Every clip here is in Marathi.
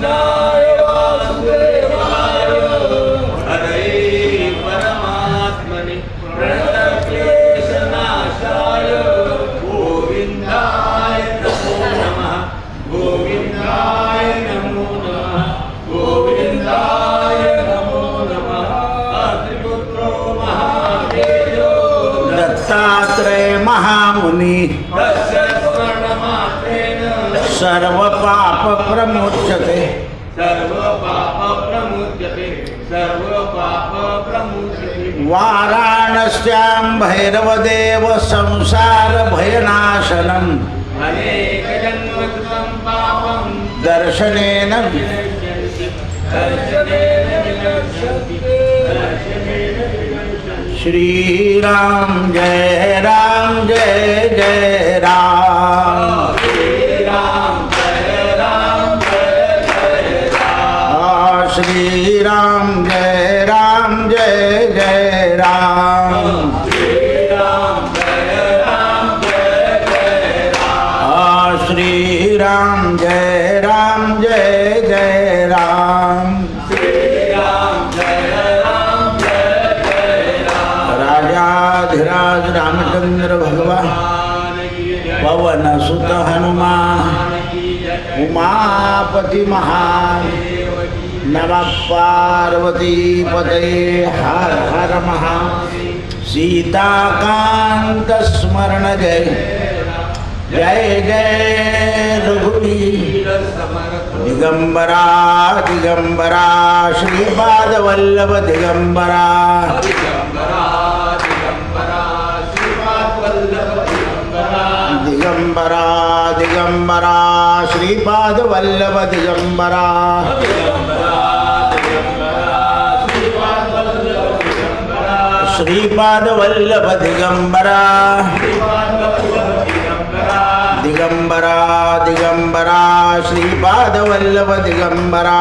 कृष्णाय वासुदेवाय हरे परमात्मने प्रणतक्लेशनाशाय गोविन्दाय नमो नमः गोविन्दाय नमो नमः गोविन्दाय नमो नमः अत्रिपुत्रो महादेवो दत्तात्रेय महामुनि तस्य स्मरणमात्रेण सर्व पाप प्रमुच्यते सर्व पाप प्रमुच्यते सर्व पाप प्रमुच्यते वाराणस्यां भैरवदेव संसार भयनाशनम् अनेक जन्म कृतं पापं दर्शनेन दर्शनेन विनश्यन्ति दर्शनेन विनश्यन्ति श्रीराम जय राम जय जय राम श्रीराम जय राम जय जय राम श्रीराम जय राम जय जय राम श्रीराम जय राम जय जय राम श्रीराम जय राम जय जय राम श्रीराम जय राम जय जय राम राजाधिराज रामचंद्र भगवान पवन सुत हनुमान उमापति महान नमः पार्वती पते हर हर महा सीताकांत स्मरण जय जय जय रघुवीर दिगंबरा दिगंबरा श्रीपाद वल्लभ दिगंबरा दिगंबरा दिगंबरा श्रीपाद वल्लभ दिगंबरा श्रीपाद वल्लभ दिगंबरा दिगंबरा दिगंबरा श्रीपाद वल्लभ दिगंबरा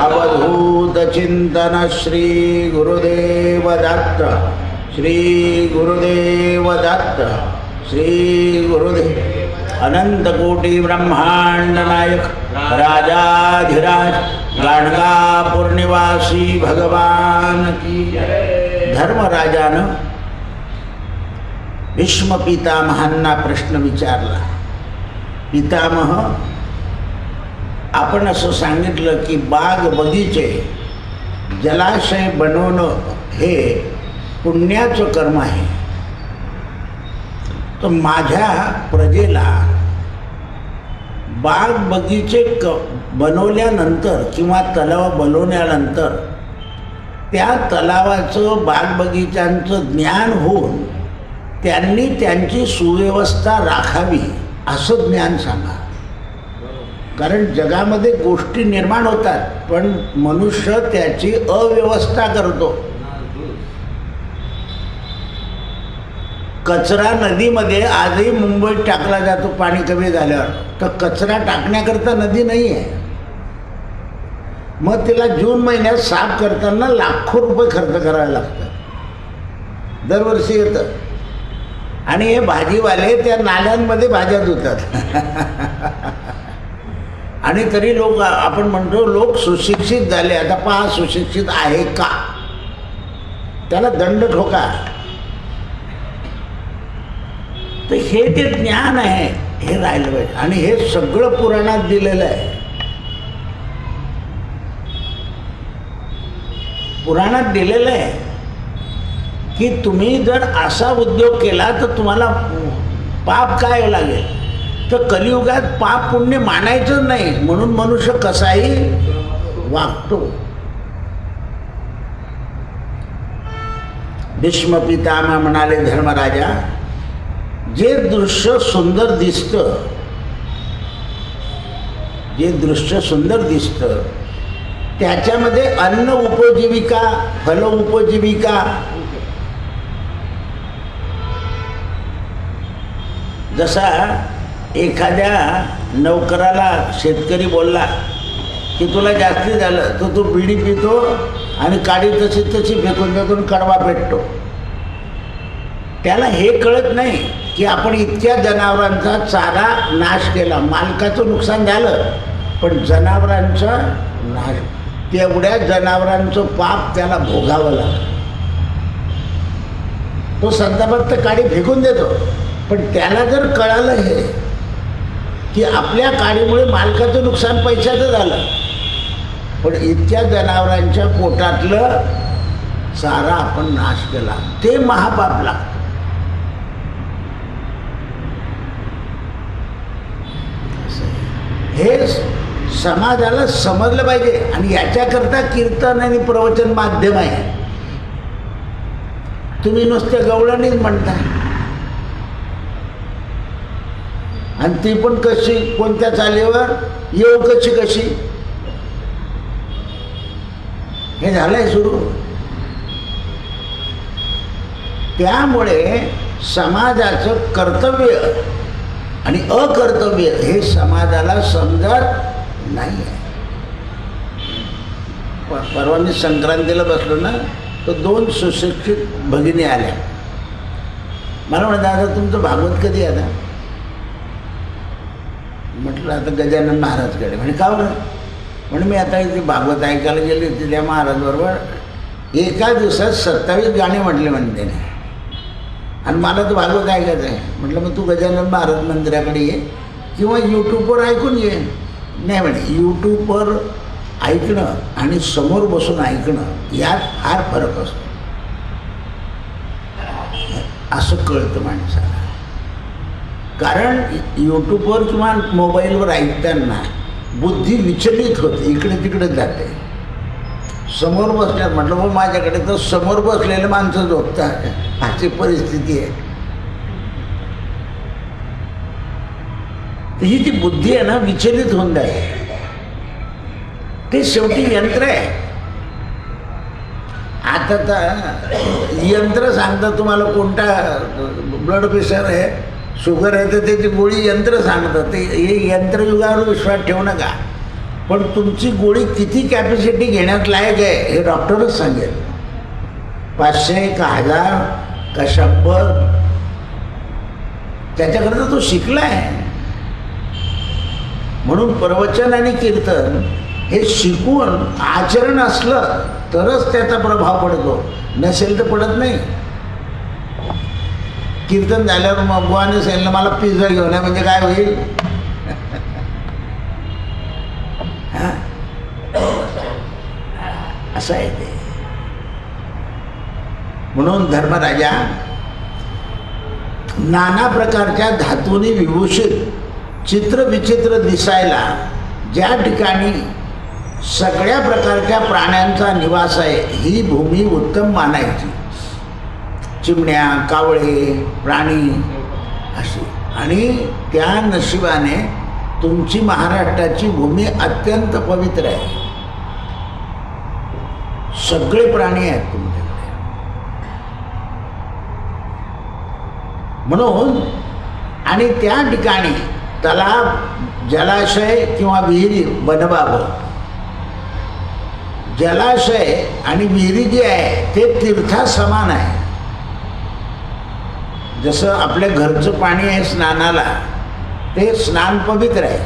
अवधूत चिंतन श्री गुरुदेव दत्त श्री गुरुदेव दत्त श्री गुरुदेव अनंत कोटी ब्रह्मांड नायक राजाधिराज गाणगापूर निवासी भगवान की धर्मराजानं भीष्म पितामहांना प्रश्न विचारला. पितामह, आपण असं सांगितलं की बाग बगीचे जलाशय बनवणं हे पुण्याचं कर्म आहे. तर माझ्या प्रजेला बाग बगीचे बनवल्यानंतर किंवा तलाव बनवल्यानंतर त्या तलावाचं बाग बगीचांचं ज्ञान होऊन त्यांनी त्यांची सुव्यवस्था राखावी असं ज्ञान सांगा. कारण जगामध्ये गोष्टी निर्माण होतात पण मनुष्य त्याची अव्यवस्था करतो. कचरा नदीमध्ये आजही मुंबईत टाकला जातो पाणी कमी झाल्यावर. तर कचरा टाकण्याकरता नदी नाही आहे. मग तिला जून महिन्यात साफ करताना लाखो रुपये खर्च करायला लागतात. दरवर्षी येतं. आणि हे भाजीवाले त्या नाल्यांमध्ये भाज्या धुतात. आणि तरी लोक, आपण म्हणतो लोक सुशिक्षित झाले. आता पहा सुशिक्षित आहे का, त्याला दंड ठोका. तर हे जे ज्ञान आहे हे राहिलं पाहिजे. आणि हे सगळं पुराणात दिलेलं आहे. पुराणात दिलेलं आहे की तुम्ही जर असा उद्योग केला तर तुम्हाला पाप काय लागेल. तर कलियुगात पाप पुण्य मानायचं नाही म्हणून मनुष्य कसाही वागतो. भीष्म पितामह म्हणाले, धर्मराजा, जे दृश्य सुंदर दिसतं, जे दृश्य सुंदर दिसतं त्याच्यामध्ये अन्न उपजीविका, फल उपजीविका, जसा एखाद्या नौकराला शेतकरी बोलला की तुला जास्ती झालं तर तू बिडी पितो आणि काडी तशी तशी फेकून फेकून कडवा पेटतो. त्याला हे कळत नाही की आपण इतक्या जनावरांचा चारा नाश केला, मालकाचं नुकसान झालं पण जनावरांचा नाश, तेवढ्या जनावरांचं पाप त्याला भोगावं लागतं. तो संताभक्त काडी फेकून देतो, पण त्याला जर कळालं हे की आपल्या काडीमुळे मालकाचं नुकसान पैशाचं झालं, पण इतक्या जनावरांच्या पोटातलं चारा आपण नाश केला, ते महापाप लागतं. हे समाजाला समजलं पाहिजे आणि याच्याकरता कीर्तन आणि प्रवचन माध्यम आहे. तुम्ही नुसते गवळणीच म्हणता, आणि ती पण कशी, कोणत्या चालीवर येऊ, कशी कशी, हे झालंय सुरू. त्यामुळे समाजाचं कर्तव्य आणि अकर्तव्य हे समाजाला समजत नाही आहे. परवा मी संक्रांतीला बसलो ना, तर 2 सुशिक्षित भगिनी आल्या. मला म्हणत, दादा तुमचं भागवत कधी आता? म्हटलं आता गजानन महाराजकडे. म्हणे का बरं? म्हणजे मी आता इथे भागवत ऐकायला गेली होती त्या महाराजबरोबर, एका दिवसात 27 गाणे म्हटले म्हणे त्याने, आणि मला तर भागवत ऐकायचं आहे. म्हटलं मग तू गजानन महाराज मंदिराकडे ये किंवा यूट्यूबवर ऐकून ये. नाही म्हणे, यूट्यूबवर ऐकणं आणि समोर बसून ऐकणं यात फार फरक असतो, असं कळतं माणसाला. कारण यूट्यूबवर किंवा मोबाईलवर ऐकताना बुद्धी विचलित होते, इकडे तिकडे जाते. समोर बसल्यात म्हटलं मग माझ्याकडे तर समोर बसलेले माणसं झोपतात, अशी परिस्थिती आहे. ही जी बुद्धी आहे ना, विचलित होऊन जाते. ते शेवटी यंत्र आहे. आता तर यंत्र सांगतं तुम्हाला कोणता ब्लड प्रेशर आहे, शुगर आहे, तर त्याची गोळी यंत्र सांगतं. ते हे यंत्रयुगावर विश्वास ठेवू नका. पण तुमची गोळी किती कॅपॅसिटी घेण्यात लायक आहे हे डॉक्टरच सांगेल. 500 का 1000 का 100, त्याच्याकरता तो शिकला आहे. म्हणून प्रवचन आणि कीर्तन हे शिकून आचरण असलं तरच त्याचा प्रभाव पडतो, नसेल तर पडत नाही. कीर्तन झाल्यावर मग बुवाने सांगितलं मला पिझ्झा घेऊन आहे, म्हणजे काय होईल? असं आहे ते. म्हणून धर्मराजा नाना प्रकारच्या धातूंनी विभूषित चित्रविचित्र दिसायला ज्या ठिकाणी सगळ्या प्रकारच्या प्राण्यांचा निवास आहे ही भूमी उत्तम मानायची. चिमण्या, कावळे, प्राणी अशी. आणि त्या नशिबाने तुमची महाराष्ट्राची भूमी अत्यंत पवित्र आहे. सगळे प्राणी आहेत तुमच्याकडे. म्हणून आणि त्या ठिकाणी तलाव, जलाशय किंवा विहिरी बनवावं. जलाशय आणि विहिरी जी आहे ते तीर्था समान आहे. जसं आपल्या घरचं पाणी आहे स्नानाला, ते स्नान पवित्र आहे.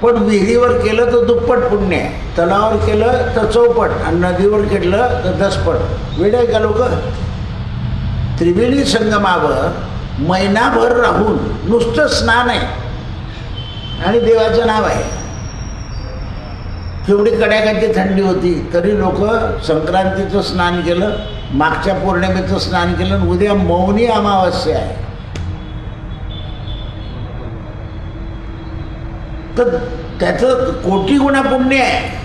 पण विहिरीवर केलं तर दुप्पट पुण्य आहे, तलावावर केलं तर चौपट, आणि नदीवर केलं तर 10पट. वेळ आहे का लोक? त्रिवेणी संगमावर महिनाभर राहून नुसतं स्नान आहे आणि देवाचं नाव आहे. केवढी कड्याकाची थंडी होती तरी लोक संक्रांतीचं स्नान केलं, मागच्या पौर्णिमेचं स्नान केलं, आणि उद्या मौनी अमावस्या आहे. तर त्याचं कोटी गुणा पुण्य आहे.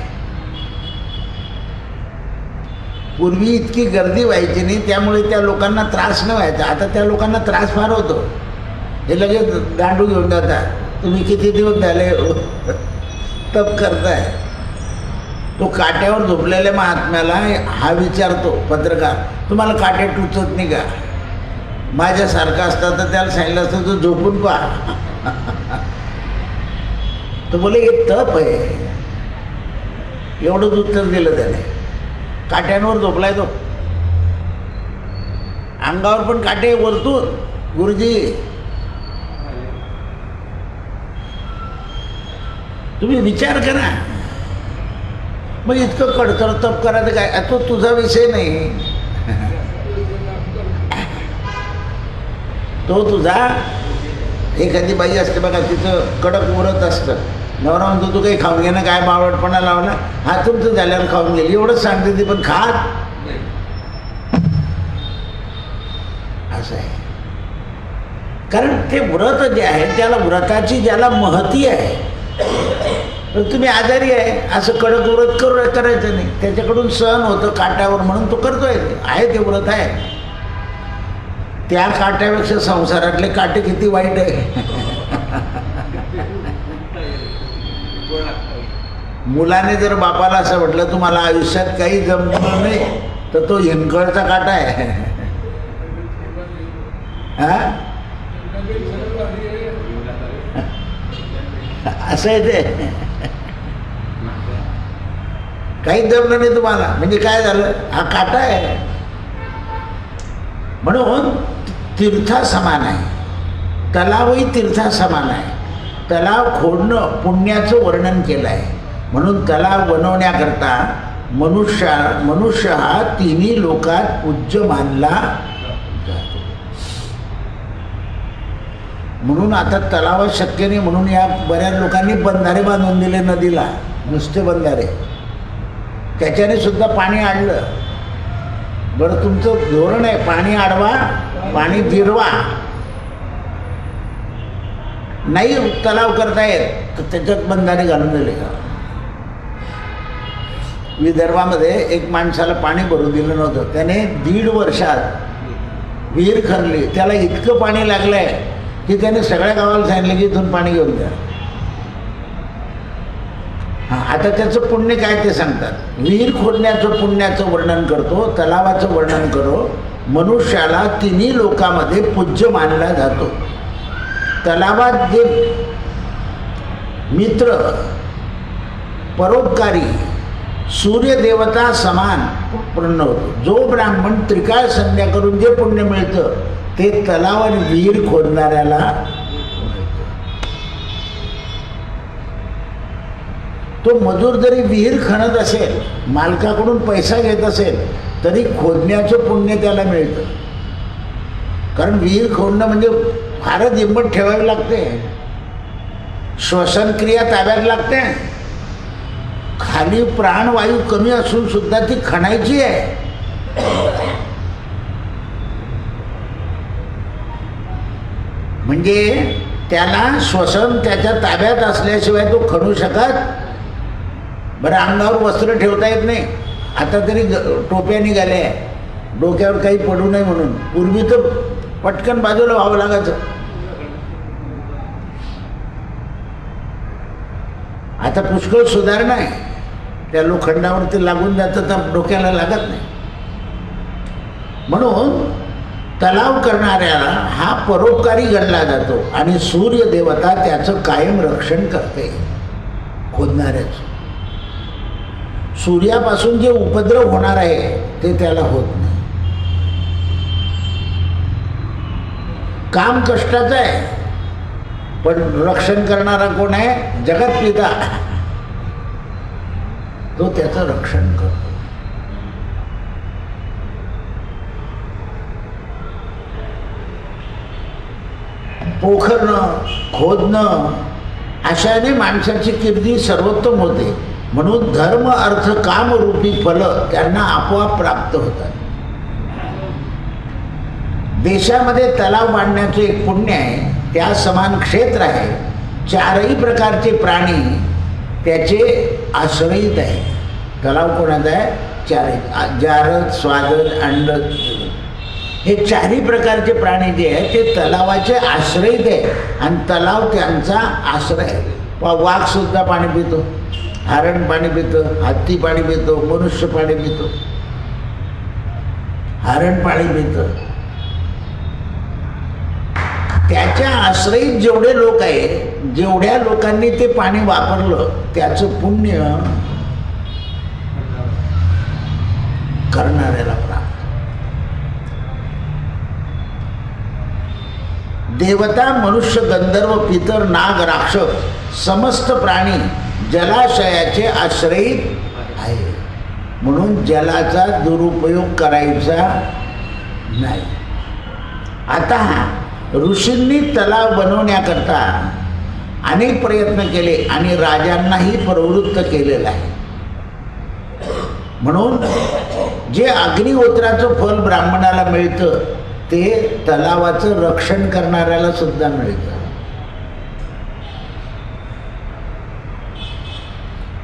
पूर्वी इतकी गर्दी व्हायची नाही, त्यामुळे त्या लोकांना त्रास न व्हायचा. आता त्या लोकांना त्रास फार होतो. हे लगेच गांडू घेऊन जातात, तुम्ही किती दिवस झाले तप करताय. तो काट्यावर झोपलेल्या महात्म्याला हा विचारतो पत्रकार, तुम्हाला काट्या टुचत नाही का? माझ्यासारखा असता तर त्याला सांगितलं असतं तो झोपून पहा. तो बोले हे तप आहे, एवढंच उत्तर दिलं त्याने. काट्यांवर झोपलाय तो, अंगावर पण काटे वरतून. गुरुजी तुम्ही विचार करा. मग इतकं कडतर तप करायचं काय? तो तुझा विषय नाही, तो तुझा. एखादी बाई असते बघा, तिचं कडक उरत असतं, नवरा म्हणतो तू काही खाऊन घे ना, काय बावळटपणा लावला, हा तुमचं झाल्यावर खाऊन गेली एवढंच सांगते ती, पण खात असं आहे. कारण ते व्रत जे आहे त्याला, व्रताची ज्याला महती आहे, तर तुम्ही आजारी आहे असं कडक व्रत करायचं नाही, त्याच्याकडून सहन होतं काट्यावर म्हणून तो करतोय, आहे ते व्रत आहे. त्या काट्यापेक्षा संसारातले काटे किती वाईट आहे. मुलाने जर बापाला असं म्हटलं तुम्हाला आयुष्यात काही जमणार नाही, तर तो हिंकळचा काटा आहे. हा, असं आहे ते. काहीच जमलं नाही तुम्हाला म्हणजे काय झालं, हा काटा आहे. म्हणून तीर्था समान आहे, तलावही तीर्था समान आहे. तलाव खोडणं पुण्याचं वर्णन केलं आहे. म्हणून तलाव बनवण्याकरता मनुष्य हा तिन्ही लोकात पूज्य मानला जातो. म्हणून आता तलावात शक्य नाही म्हणून या बऱ्याच लोकांनी बंधारे बांधून दिले नदीला, नुसते बंधारे, त्याच्याने सुद्धा पाणी अडलं. बरं तुमचं धोरण आहे पाणी अडवा पाणी जिरवा, नाही तलाव करता येत तर त्याच्यात बंधारे घालून दिले. विदर्भामध्ये एक माणसाला पाणी भरून दिलं नव्हतं, त्याने 1.5 वर्षात विहीर खणली, त्याला इतकं पाणी लागलंय की त्याने सगळ्या गावाला सांगितलं की इथून पाणी घेऊन द्या. हां, आता त्याचं पुण्य काय ते सांगतात. विहीर खोदण्याचं पुण्याचं वर्णन करतो, तलावाचं वर्णन करो. मनुष्याला तिन्ही लोकांमध्ये पूज्य मानला जातो. तलावात जे मित्र, परोपकारी, सूर्यदेवता समान पुण्य होतो. जो ब्राह्मण त्रिकाळ संध्या करून जे पुण्य मिळतं ते तलाव आणि विहीर खोदणाऱ्याला. तो मजूर जरी विहीर खणत असेल, मालकाकडून पैसा घेत असेल, तरी खोदण्याचं पुण्य त्याला मिळतं. कारण विहीर खोदणं म्हणजे फारच हिंमत ठेवावी लागते, श्वसनक्रिया ताब्यात लागते, खाली प्राणवायू कमी असून सुद्धा ती खणायची आहे. म्हणजे त्याला श्वसन त्याच्या ताब्यात असल्याशिवाय तो खणू शकत. बरं, अंगावर वस्त्र ठेवता येत नाही, आता तरी टोप्या निघाल्या आहे, डोक्यावर काही पडू नये म्हणून. पूर्वी तर पटकन बाजूला व्हावं लागायचं. आता पुष्कळ सुधारणा आहे, त्या लोखंडावरती लागून जातं तर डोक्याला लागत नाही. म्हणून तलाव करणाऱ्याला हा परोपकारी गणला जातो आणि सूर्यदेवता त्याचं कायम रक्षण करते खोदणाऱ्याचं. सूर्यापासून जे उपद्रव होणार आहे ते त्याला होत नाही. काम कष्टाचं आहे, पण रक्षण करणारा कोण आहे? जगतपिता, तो त्याचं रक्षण करतो. पोखरणं, खोदणं अशाने माणसाची कीर्ती सर्वोत्तम होते. म्हणून धर्म अर्थ काम रूपी फल त्यांना आपोआप प्राप्त होतात. देशामध्ये तलाव बांधण्याचं एक पुण्य आहे, त्या समान क्षेत्र आहे. 4ही प्रकारचे प्राणी त्याचे आश्रयित आहे. तलाव कोणाचा आहे? 4. जारद, स्वादद, अंडद, हे 4ही प्रकारचे प्राणी जे आहे ते तलावाचे आश्रयित आहे आणि तलाव त्यांचा आश्रय आहे. वाघ सुद्धा पाणी पितो, हरण पाणी पितं, हत्ती पाणी पितो, मनुष्य पाणी पितो, हरण पाणी पितं. त्याच्या आश्रयीत जेवढे लोक आहे, जेवढ्या लोकांनी ते पाणी वापरलं त्याचं पुण्य करणाऱ्याला प्राप्त. देवता, मनुष्य, गंधर्व, पितर, नाग, राक्षस समस्त प्राणी जलाशयाचे आश्रयित आहे. म्हणून जलाचा दुरुपयोग करायचा नाही. आता ऋषींनी तलाव बनवण्याकरता अनेक प्रयत्न केले आणि राजांनाही प्रवृत्त केलेलं आहे. म्हणून जे अग्निहोत्राचं फल ब्राह्मणाला मिळतं ते तलावाचं रक्षण करणाऱ्याला सुद्धा मिळतं.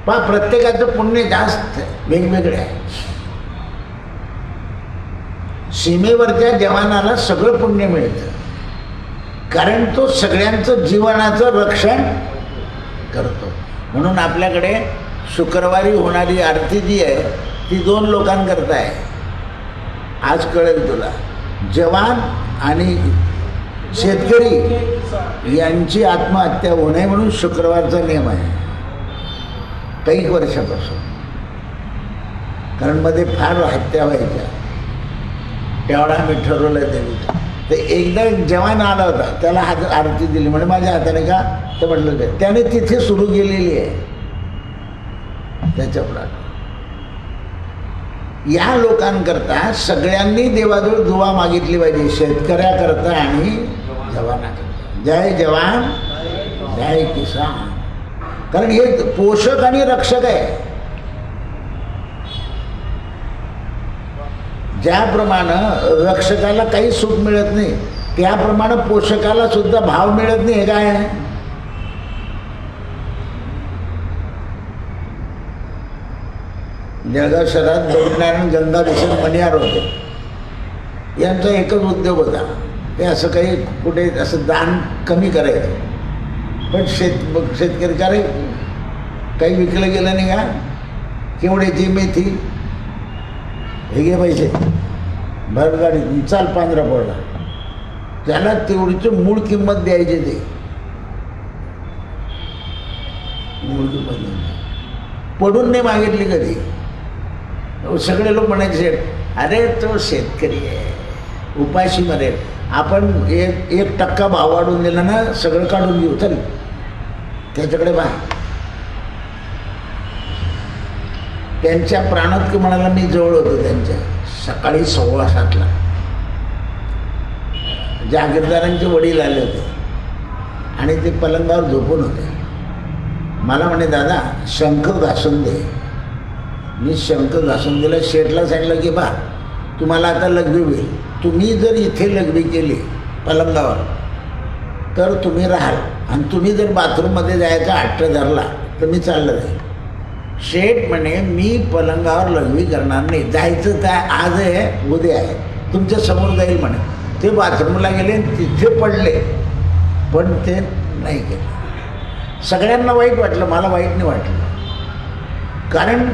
पण प्रत्येकाचं पुण्य जास्त वेगवेगळे आहे. सीमेवरच्या जवानाला सगळं पुण्य मिळतं कारण तो सगळ्यांचं जीवनाचं रक्षण करतो. म्हणून आपल्याकडे शुक्रवारी होणारी आरती जी आहे ती 2 लोकांकरता आहे. आज कळेल तुला. जवान आणि शेतकरी यांची आत्महत्या होऊ नये म्हणून शुक्रवारचा नियम आहे काही वर्षापासून. कारण मध्ये फार हत्या व्हायच्या तेवढा आम्ही ठरवलं देवीचं. ते एकदा जवान आला होता त्याला आरती दिली म्हणजे माझ्या हाताने का तर म्हटलं ते त्याने तिथे सुरू केलेली आहे त्याच्या प्लॉट. या लोकांकरता सगळ्यांनी देवाजवळ दुवा मागितली पाहिजे, शेतकऱ्याकरता आणि जवानाकरता. जय जवान जय किसान. कारण हे पोषक आणि रक्षक आहे. ज्याप्रमाणे रक्षकाला काही सुख मिळत नाही त्याप्रमाणे पोषकाला सुद्धा भाव मिळत नाही. हे काय आहे? जळगाव शहरात बौद्धनारायण गंगा भीषण मणियार होते. यांचा एकच उद्योग होता ते असं काही कुठे असं दान कमी करायचं. पण शेतकरी काय काही विकलं गेलं नाही का केवढ्याची मेथी हे घे पैसे भर गाडी चाल 15 पडला. त्याला तेवढीची मूळ किंमत द्यायची. ते मूळ किंमत पडून नाही मागितली कधी. सगळे लोक म्हणायचे अरे तो शेतकरी आहे उपाशी मरेल. आपण 1% भाव वाढून दिला ना सगळं काढून घेऊ चल त्याच्याकडे बा. त्यांच्या प्राणात म्हणाला मी जवळ होतो त्यांच्या. सकाळी 7:15 जागीरदारांचे वडील आले होते आणि ते पलंगावर झोपून होते. मला म्हणे दादा शंख घासून दे. मी शंख घासून दिला. शेठला सांगितलं की बा तुम्हाला आता लघवी होईल. तुम्ही जर इथे लघवी केली पलंगावर तर तुम्ही राहाल आणि तुम्ही जर बाथरूममध्ये जायचा हट्ट धरला तर मी चाललं जाईल. शेठ म्हणे मी पलंगावर लघवी करणार नाही. जायचं काय आज आहे उद्या आहे तुमच्या समोर जाईल म्हणे. ते बाथरूमला गेले तिथे पडले पण ते नाही केलं. सगळ्यांना वाईट वाटलं. मला वाईट नाही वाटलं कारण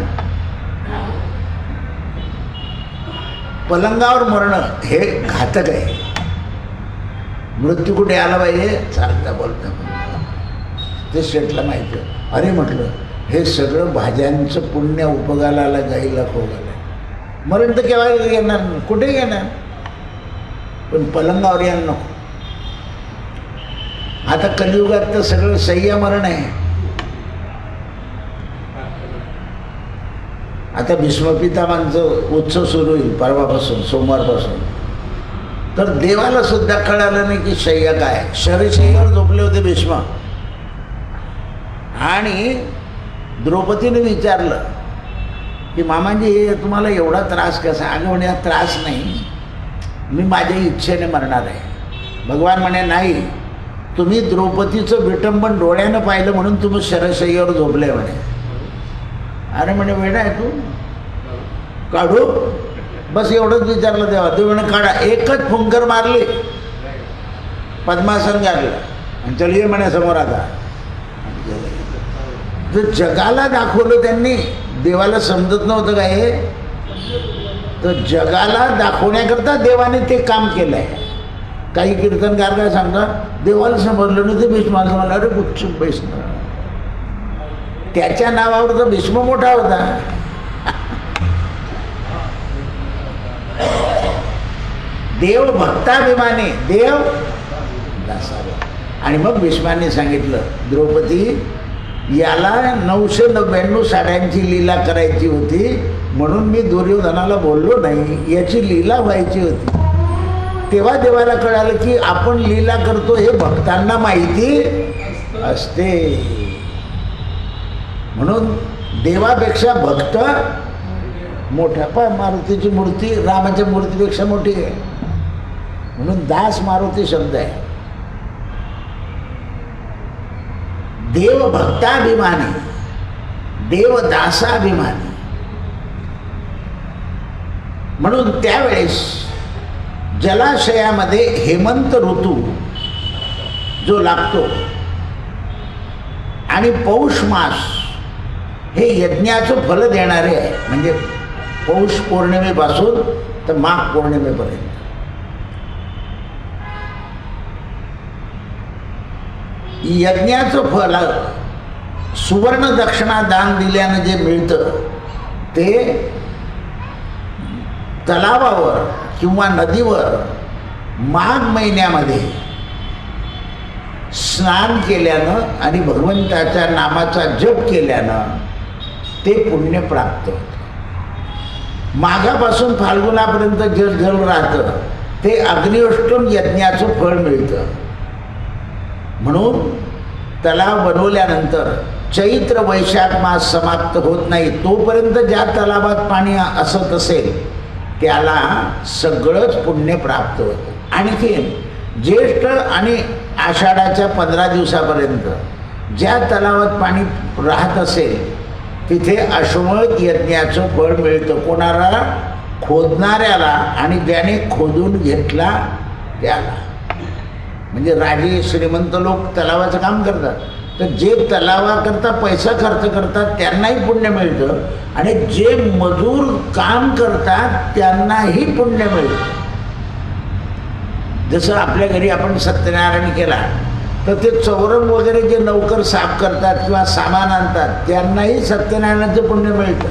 पलंगावर मरणं हे घातक आहे. मृत्यू कुठे आला पाहिजे चालता बोलता. ते शेठला माहिती. अरे म्हटलं हे सगळं भाज्यांचं पुण्य उपगाला गाईला खोगाला. मरण तर केव्हा घेणार कुठे घेणार पण पलंगावर यायला नको. आता कलियुगात तर सगळं सह्य मरण आहे. आता भीष्मपितामांचं उत्सव सुरू होईल परवापासून सोमवारपासून. तर देवाला सुद्धा कळालं नाही की शय्या काय. शय्यावर झोपले होते भीष्म आणि द्रौपदीने विचारलं की मामाजी तुम्हाला एवढा त्रास कसा. अगं म्हणे त्रास नाही मी माझ्या इच्छेने मरणार आहे. भगवान म्हणे नाही तुम्ही द्रौपदीचं विटंबन डोळ्यानं पाहिलं म्हणून तुम्ही शय्यावर झोपले म्हणे. अरे म्हणे वेडा आहे तू काढू बस एवढंच विचारलं तेव्हा. ते म्हणे काढा. एकच फुंकर मारली पद्मासन गारलं आणि चल ये म्हणे समोर. आता तर जगाला दाखवलं त्यांनी. देवाला समजत नव्हतं काय हे. तर जगाला दाखवण्याकरता देवाने ते काम केलं आहे. काही कीर्तनकार काय सांगतात देवाला समजलं नाही ते भीष्माला समजलं. अरे गुच्छ भीष्म त्याच्या नावावर तर भीष्म मोठा होता. देव भक्ताभिमानी देव दासावे. आणि मग भीष्माने सांगितलं द्रौपदी याला 999 साड्यांची लीला करायची होती, म्हणून मी दुर्योधनाला बोललो नाही, याची लीला व्हायची होती. तेव्हा देवाला कळालं की आपण लीला करतो हे भक्तांना माहिती असते. म्हणून देवापेक्षा भक्त मोठा. पण मारुतीची मूर्ती रामाच्या मूर्तीपेक्षा मोठी आहे, म्हणून दास मारुती शब्द आहे. देव भक्ताभिमानी, देव दासाभिमानी. म्हणून त्यावेळेस जलाशयामध्ये हेमंत ऋतू जो लागतो आणि पौष मास हे यज्ञाचं फल देणारे आहे. म्हणजे पौष पौर्णिमेपासून तर माघ पौर्णिमेपर्यंत यज्ञाचं फल सुवर्ण दक्षिणा दान दिल्यानं जे मिळतं ते तलावावर किंवा नदीवर माघ महिन्यामध्ये स्नान केल्यानं आणि भगवंताच्या नामाचा जप केल्यानं ते पुण्य प्राप्त होतं. माघापासून फाल्गुनापर्यंत जे जल राहतं ते अग्निष्टोम यज्ञाचं फळ मिळतं. म्हणून तलाव बनवल्यानंतर चैत्र वैशाख मास समाप्त होत नाही तोपर्यंत ज्या तलावात पाणी असत असेल त्याला सगळंच पुण्य प्राप्त होतं. आणखी ज्येष्ठ आणि आषाढाच्या 15 दिवसापर्यंत ज्या तलावात पाणी राहत असेल तिथे अश्वमेध यज्ञाचं फळ मिळतं. कोणाला? खोदणाऱ्याला आणि ज्याने खोदून घेतला त्याला. म्हणजे राजे श्रीमंत लोक तलावाचं काम करतात, तर जे तलावाकरता पैसा खर्च करतात त्यांनाही पुण्य मिळतं आणि जे मजूर काम करतात त्यांनाही पुण्य मिळतं. जसं आपल्या घरी आपण सत्यनारायण केला तर ते चौरंग वगैरे जे नौकर साफ करतात किंवा सामान आणतात त्यांनाही सत्यनारायणाचं पुण्य मिळतं.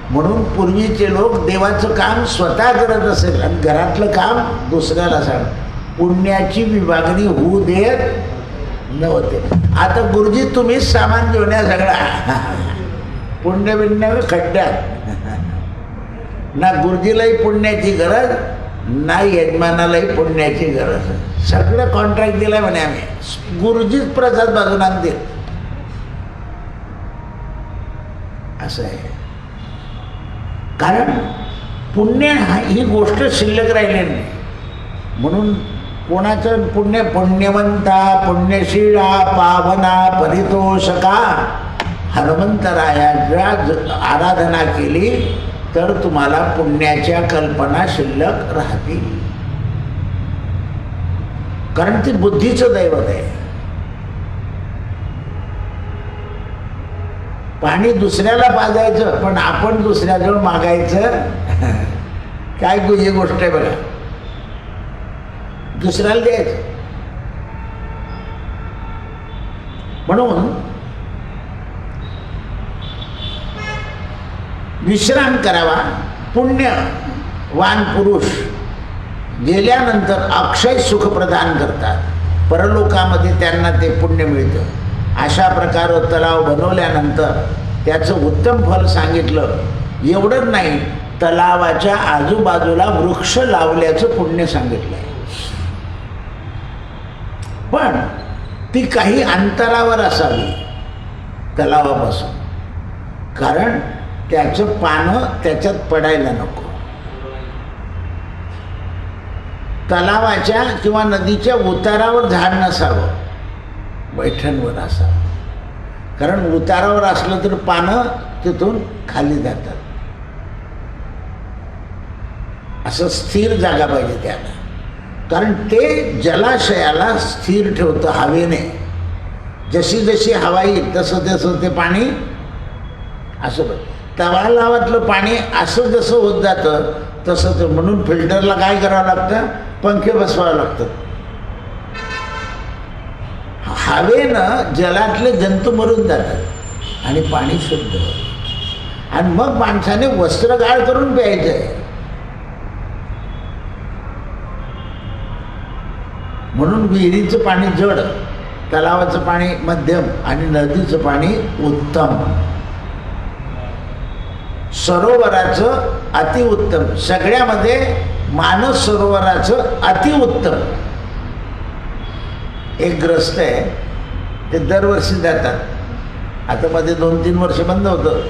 म्हणून पूर्वीचे लोक देवाचं काम स्वतः करत असेल आणि घरातलं काम दुसऱ्याला सांग, पुण्याची विभागणी होऊ देत नव्हते. आता गुरुजी तुम्हीच सामान घेऊन या सगळा, पुण्य बिण्य खड्ड्यात. ना गुरुजीलाही पुण्याची गरज ना यजमानालाही पुण्याची गरज. सगळं कॉन्ट्रॅक्ट दिलाय म्हणे आम्ही, गुरुजीच प्रसाद बाजून आणतील असं आहे. कारण पुण्य ही गोष्ट शिल्लक राहिलेली नाही. म्हणून कोणाचं पुण्य? पुण्यवंता पुण्यशीळा पावना परितोषका. हनुमंतरायाच्या आराधना केली तर तुम्हाला पुण्याच्या कल्पना शिल्लक राहतील. कारण ती बुद्धीचं दैवत आहे. पाणी दुसऱ्याला पाजायचं पण आपण दुसऱ्याजवळ मागायचं काय ही गोष्ट आहे बघा. दुसऱ्याला द्यायचं. म्हणून विश्राम करावा. पुण्यवान पुरुष गेल्यानंतर अक्षय सुख प्रदान करतात. परलोकामध्ये त्यांना ते पुण्य मिळतं. अशा प्रकारे तलाव बनवल्यानंतर त्याचं उत्तम फल सांगितलं. एवढंच नाही, तलावाच्या आजूबाजूला वृक्ष लावल्याचं पुण्य सांगितलं आहे. पण ती काही अंतरावर असावी तलावापासून, कारण त्याचं पानं त्याच्यात पडायला नको. तलावाच्या किंवा नदीच्या उतारावर झाड नसावं, बैठणवर असावं. कारण उतारावर असलं तर पानं तिथून खाली जातात. असं स्थिर जागा पाहिजे त्याला. कारण ते जलाशयाला स्थिर ठेवतं हवेने. जशी जशी हवा येईल तसं तसं ते पाणी असं तलावातलं पाणी असं जसं होत जातं तसं ते. म्हणून फिल्टरला काय करावं लागतं? पंखे बसवावं लागतं. हवेनं जलातले जंतू मरून जातात आणि पाणी शुद्ध होतं. आणि मग माणसाने वस्त्रगाळ करून प्यायचं आहे. म्हणून विहिरीचं पाणी जड तलावाचं पाणी मध्यम आणि नदीचं पाणी उत्तम, सरोवराचं अतिउत्तम. सगळ्यामध्ये मानस सरोवराचं अतिउत्तम. एक ग्रस्त आहे, ते दरवर्षी जातात. आता मध्ये 2-3 वर्ष बंद होतं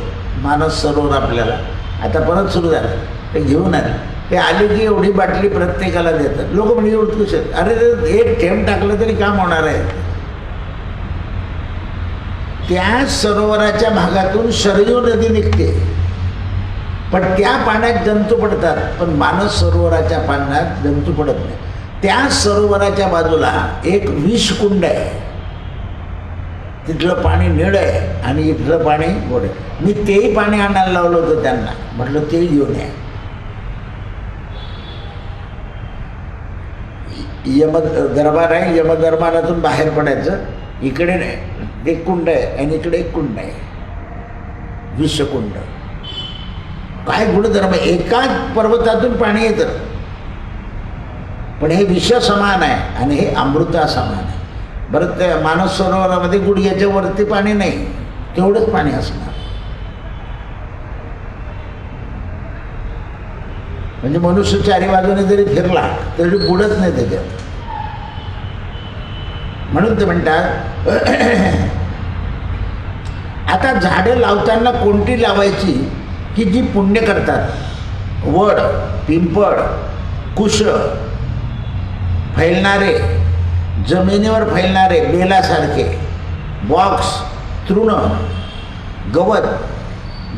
मानस सरोवर आपल्याला, आता परत सुरू झालं. ते घेऊन आले, ते आले की एवढी बाटली प्रत्येकाला देतात. लोक म्हणजे उत्कृष्ट आहेत. अरे ते एक थेंब टाकलं तरी काम होणार आहे. त्या सरोवराच्या भागातून सरयू नदी निघते, पण त्या पाण्यात जंतू पडतात, पण मानस सरोवराच्या पाण्यात जंतू पडत नाही. त्या सरोवराच्या बाजूला एक विषकुंड आहे, तिथलं पाणी निळ आहे आणि इथलं पाणी गोड आहे. मी तेही पाणी आणायला लावलं होतं त्यांना, म्हटलं तेही घेऊन या. यम दरबार आहे, यमदरबारातून बाहेर पडायचं. इकडे एक कुंड आहे आणि इकडे एक कुंड आहे, विषकुंड. काय गुणधर्म, एकाच पर्वतातून पाणी येतं, पण हे विष समान आहे आणि हे अमृता समान आहे. बरं, त्या मानस सरोवरामध्ये गुडघ्याच्या वरती पाणी नाही, तेवढंच पाणी असणार. म्हणजे मनुष्य चारी बाजूने जरी फिरला तरी बुडत नाही त्याच्यात. म्हणून ते म्हणतात आता झाडं लावताना कोणती लावायची की जी पुण्य करतात. वड, पिंपळ, कुश, फैलणारे, जमिनीवर फैलणारे बेलासारखे, बॉक्स, तृण, गवत,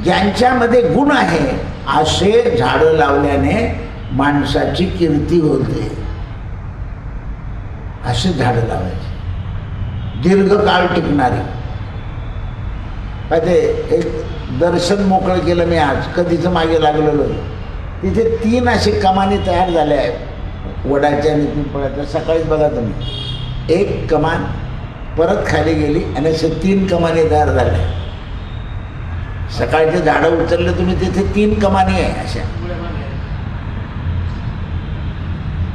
ज्यांच्यामध्ये गुण आहे असे झाडं लावल्याने माणसाची कीर्ती होते. असे झाडं लावायची, दीर्घकाळ टिकणारी. ते एक दर्शन मोकळं केलं मी आज, कधीचं मागे लागलेलो. तिथे 3 असे कमानी तयार झाल्या आहेत, वडाच्या आणि पिंपळाच्या. सकाळीच बघा तुम्ही, एक कमान परत खाली गेली आणि असे 3 कमानी तयार झाल्या. सकाळचे झाडं उचलले तुम्ही, तिथे 3 कमानी आहे अशा.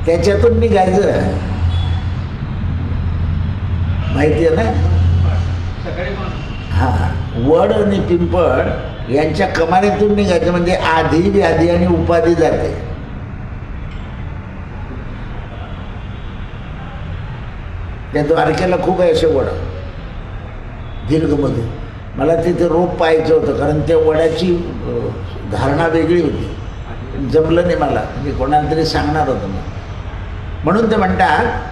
त्याच्यातून निघायचं, माहिती आहे ना. हां, वड आणि पिंपळ यांच्या कमानीतून निघायचं म्हणजे आधी व्याधी आणि उपाधी जाते. त्या द्वारकेला खूप आहे असे वड दीर्घमध्ये. मला तिथे रोप पाहायचं होतं, कारण त्या वडाची धारणा वेगळी होती. जमलं नाही मला, म्हणजे कोणाला तरी सांगणार होतं मला. म्हणून ते म्हणतात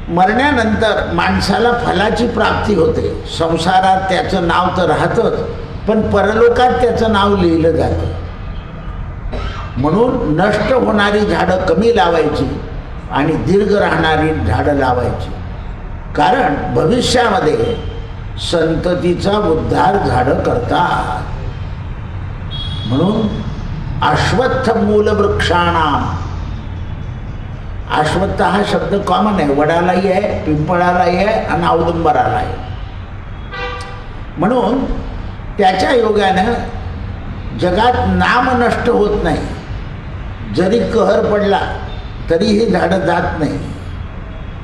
मरण्यानंतर माणसाला फलाची प्राप्ती होते. संसारात त्याचं नाव तर राहतंच, पण परलोकात त्याचं नाव लिहिलं जातं. म्हणून नष्ट होणारी झाडं कमी लावायची आणि दीर्घ राहणारी झाडं लावायची, कारण भविष्यामध्ये संततीचा उद्धार झाडं करतात. म्हणून अश्वत्थ मूलवृक्षाणाम, अश्वत्थ हा शब्द कॉमन आहे, वडालाही आहे, पिंपळालाही आहे आणि औदुंबराला आहे. म्हणून त्याच्या योगानं जगात नाम नष्ट होत नाही. जरी कहर पडला तरीही झाडं जात नाही.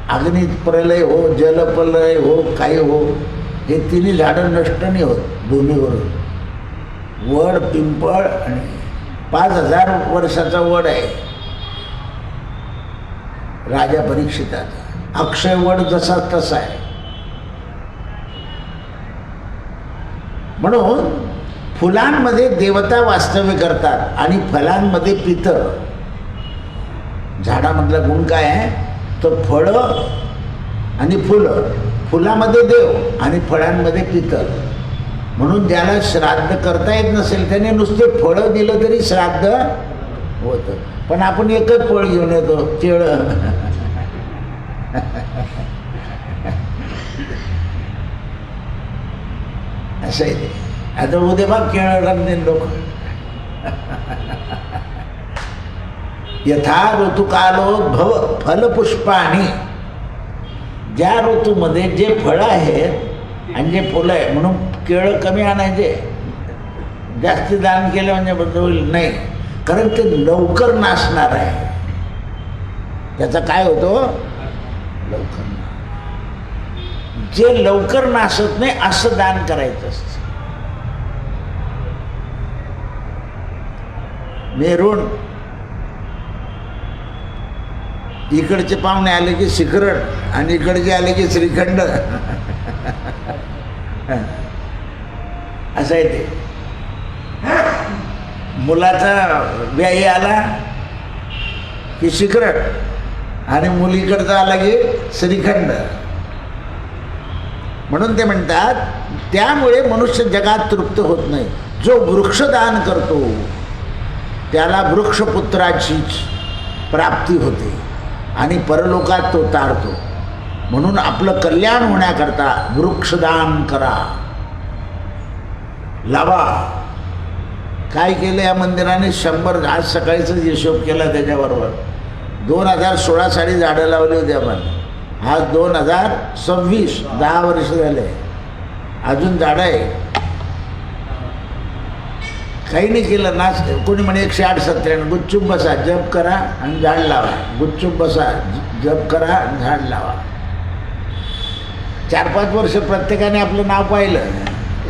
अग्नी प्रलय हो, जलप्रलय हो, काही हो, हे 3 झाडं नष्ट नाही होत भूमीवरून. वड, पिंपळ आणि 5000 वर्षाचा वड आहे राजा परीक्षिताचा. अक्षय वड जसा तसा आहे. म्हणून फुलांमध्ये देवता वास्तव्य करतात आणि फलांमध्ये पितर. झाडामधला गुण काय आहे, तर फळं आणि फुलं. फुलामध्ये देव आणि फळांमध्ये पितर. म्हणून ज्याला श्राद्ध करता येत नसेल त्याने नुसते फळं दिलं तरी श्राद्ध होतं. पण आपण एकच फळ घेऊन येतो, केळं. असं आहे ते. आता उद्या बघ केळं रामदेन लोक. यथा ऋतुकालोद्भव फलपुष्पाणी. ज्या ऋतूमध्ये जे फळं आहेत आणि जे फुलं आहे, म्हणून केळं कमी आणायचे. जास्ती दान केलं म्हणजे बदल होईल नाही, कारण ते लवकर नासणार आहे. त्याचा काय होतो? लवकर. जे लवकर नासत नाही असं दान करायचं असतं. मेरून इकडचे पाहुणे आले की शिखरण आणि इकडचे आले की श्रीखंड असं आहे ते. मुलाचा व्याही आला की शिखरण आणि मुलीकडचा आला की श्रीखंड. म्हणून ते म्हणतात त्यामुळे मनुष्य जगात तृप्त होत नाही. जो वृक्षदान करतो त्याला वृक्षपुत्राचीच प्राप्ती होते आणि परलोकात तो तारतो. म्हणून आपलं कल्याण होण्याकरता वृक्षदान करा, लावा. काय केलं या मंदिराने? 100, आज सकाळीच हिशोब केला त्याच्याबरोबर, 2016 साली झाडं लावली होती आपण. आज 2026, 10 वर्ष झाले, अजून झाडं आहे. काही नाही केलं ना. कोणी म्हणे 108-197 गुपचूप बसा, जप करा आणि झाड लावा. गुपचूप बसा, जप करा आणि झाड लावा. 4-5 वर्ष प्रत्येकाने आपलं नाव पाहिलं.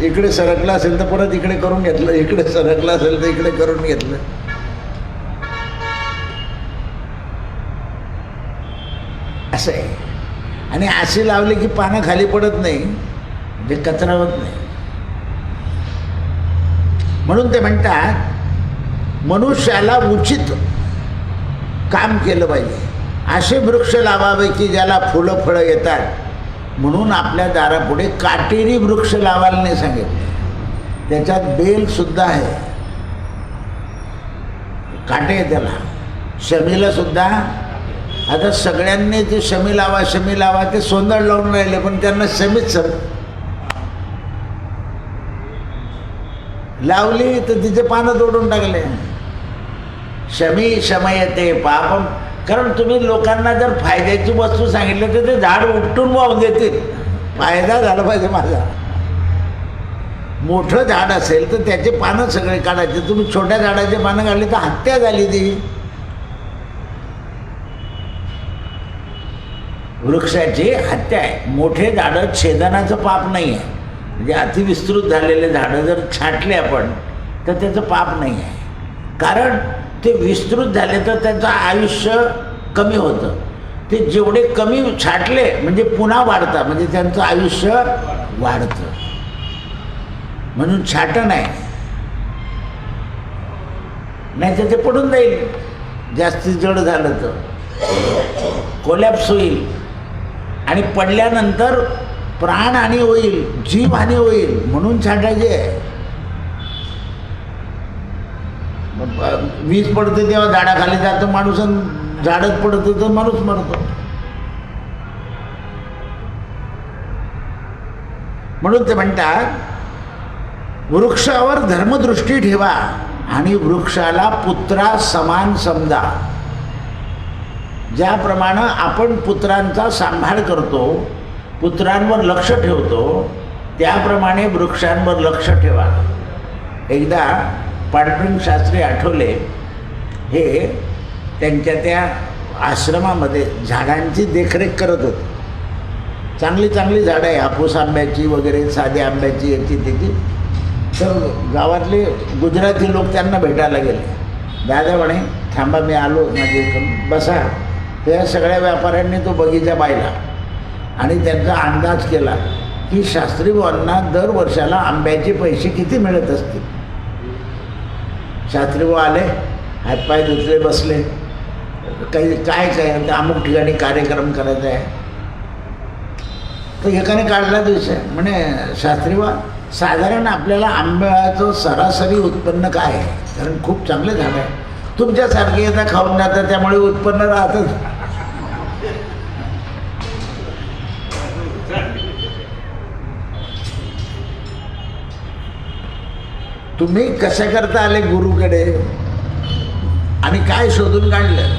इकडे सरकलं असेल तर परत इकडे करून घेतलं, इकडे सरकलं असेल तर इकडे करून घेतलं. असं आहे. आणि असे लावले की पानं खाली पडत नाही, म्हणजे कचरा होत नाही. म्हणून ते म्हणतात मनुष्याला उचित काम केलं पाहिजे. असे वृक्ष लावावे की ज्याला फुलं फळं येतात. म्हणून आपल्या दारापुढे काटेरी वृक्ष लावायला नाही सांगितले. त्याच्यात बेलसुद्धा आहे, काटे आहे त्याला. शमीला सुद्धा आता सगळ्यांनी ते शमी लावा ते सोंदळ लावून राहिले, पण त्यांना शमीच लावली तर तिचे पानं तोडून टाकले. शमी शमयते पापम. कारण तुम्ही लोकांना जर फायद्याची वस्तू सांगितली तर ते झाड उपटून वाहून देतील. फायदा झाला पाहिजे माझा. मोठं झाड असेल तर त्याचे पानं सगळे काढायचे. तुम्ही छोट्या झाडाचे पानं काढली तर हत्या झाली ती. वृक्षाची हत्या आहे. मोठे झाडं छेदनाचं पाप नाही आहे. म्हणजे अतिविस्तृत झालेले झाडं जर छाटले आपण तर त्याचं पाप नाही आहे. कारण ते विस्तृत झाले तर त्यांचं आयुष्य कमी होतं. ते जेवढे कमी छाटले म्हणजे पुन्हा वाढतात, म्हणजे त्यांचं आयुष्य वाढतं. म्हणून छाटण आहे, नाही तर ते पडून जाईल. जास्तीत जड झालं तर कोलॅप्स होईल आणि पडल्यानंतर प्राणहानी होईल, जीवहानी होईल. म्हणून छाटायचे आहे. वीज पडते तेव्हा झाडाखाली जातो माणूस, आणि झाडच पडतं तर माणूस मरतो. म्हणून ते म्हणतात वृक्षावर धर्मदृष्टी ठेवा आणि वृक्षाला पुत्रा समान समजा. ज्याप्रमाणे आपण पुत्रांचा सांभाळ करतो, पुत्रांवर लक्ष ठेवतो, त्याप्रमाणे वृक्षांवर लक्ष ठेवा. एकदा पांडुरंग शास्त्री आठवले हे त्यांच्या त्या आश्रमामध्ये झाडांची देखरेख करत होते. चांगली चांगली झाडं आहे, हापूस आंब्याची वगैरे, साध्या आंब्याची, याची त्याची. तर गावातले गुजराती लोक त्यांना भेटायला गेले. दादा म्हणे थांबा, मी आलो, माझे इकडून बसा. त्या सगळ्या व्यापाऱ्यांनी तो बगीचा पाहिला आणि त्यांचा अंदाज केला की शास्त्री बुवांना दर वर्षाला आंब्याचे पैसे किती मिळत असतील. शास्त्री बुवा आले, हातपाय धुतले, बसले. काय अमुक ठिकाणी कार्यक्रम करायचा आहे. तर एकाने काढला दिवशी म्हणे शास्त्री बुवा साधारण आपल्याला आंब्याचं सरासरी उत्पन्न काय आहे? कारण खूप चांगले झाड आहे. तुमच्यासारखे येता खाऊन जातात, त्यामुळे उत्पन्न राहतच. तुम्ही कशा करता आले गुरुकडे आणि काय शोधून काढलं?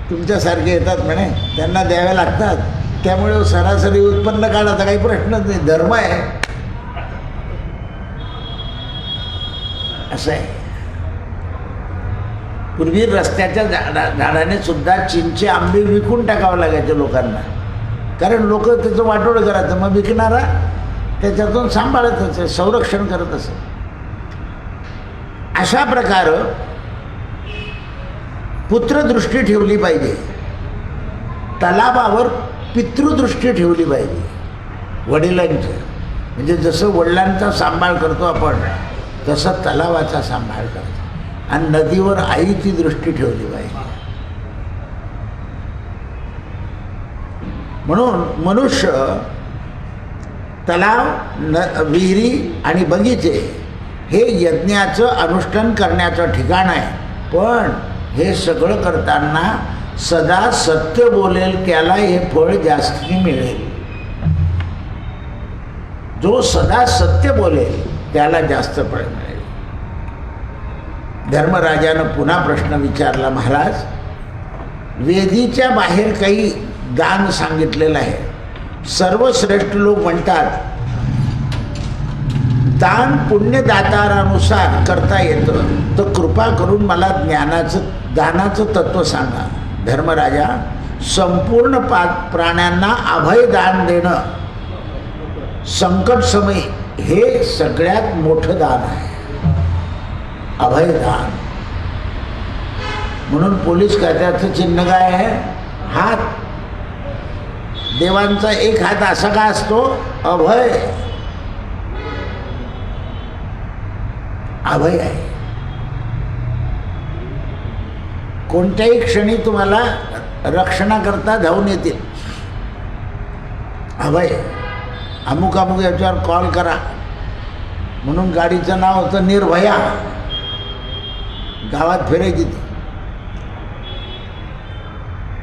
तुमच्यासारखे येतात म्हणे, त्यांना द्यावे लागतात, त्यामुळे सरासरी उत्पन्न काढायचा काही प्रश्नच नाही. धर्म आहे असं आहे. पूर्वी रस्त्याच्या झाडाने सुद्धा चिंचे आंबे विकून टाकावं लागायचे लोकांना, कारण लोक त्याचं वाटोळ करायचं, मग विकणारा त्याच्यातून सांभाळत असे, संरक्षण करत असे. अशा प्रकार पुत्रदृष्टी ठेवली पाहिजे, तलावावर पितृदृष्टी ठेवली पाहिजे वडिलांची. म्हणजे जसं वडिलांचा सांभाळ करतो आपण, तसं तलावाचा सांभाळ करतो. आणि नदीवर आईची दृष्टी ठेवली पाहिजे. म्हणून मनुष्य तलाव, विहिरी आणि बगीचे हे यज्ञाचं अनुष्ठान करण्याचं ठिकाण आहे. पण हे सगळं करताना सदा सत्य बोलेल त्याला हे फळ जास्ती मिळेल. जो सदा सत्य बोलेल त्याला जास्त फळ मिळेल. धर्मराजानं पुन्हा प्रश्न विचारला, महाराज वेदीच्या बाहेर काही दान सांगितलेलं आहे. सर्वश्रेष्ठ लोक म्हणतात दान पुण्यदातारानुसार करता येतं, तर कृपा करून मला दानाचं तत्व सांगा. धर्मराजा, संपूर्ण प्राण्यांना अभय दान देणं संकट समय हे सगळ्यात मोठं दान आहे, अभयदान. म्हणून पोलीस खात्याचं चिन्ह काय आहे? हात. देवांचा एक हात असा का असतो? अभय. अभय आहे. कोणत्याही क्षणी तुम्हाला रक्षणाकरता धावून येतील. अभय. अमुक अमुक याच्यावर कॉल करा म्हणून गाडीचं नाव होतं निर्भया. गावात फिरायची ती.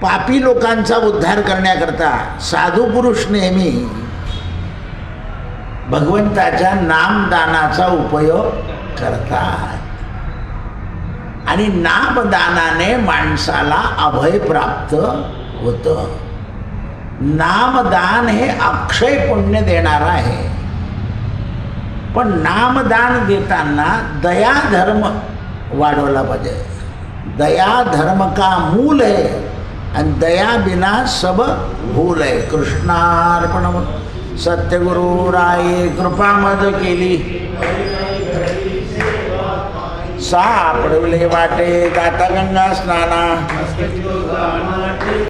पापी लोकांचा उद्धार करण्याकरता साधू पुरुष नेहमी भगवंताच्या नामदानाचा उपयोग करतात. आणि नामदानाने माणसाला अभय प्राप्त होतं. नामदान हे अक्षय पुण्य देणारं आहे. पण नामदान देताना दया धर्म वाढवला पाहिजे. दया धर्म का मूल है आणि दया बिना सब भूल है. कृष्णार्पण. सत्यगुरु राये कृपा मद केली, सापडवले वाटे दाता गंगा स्नाना.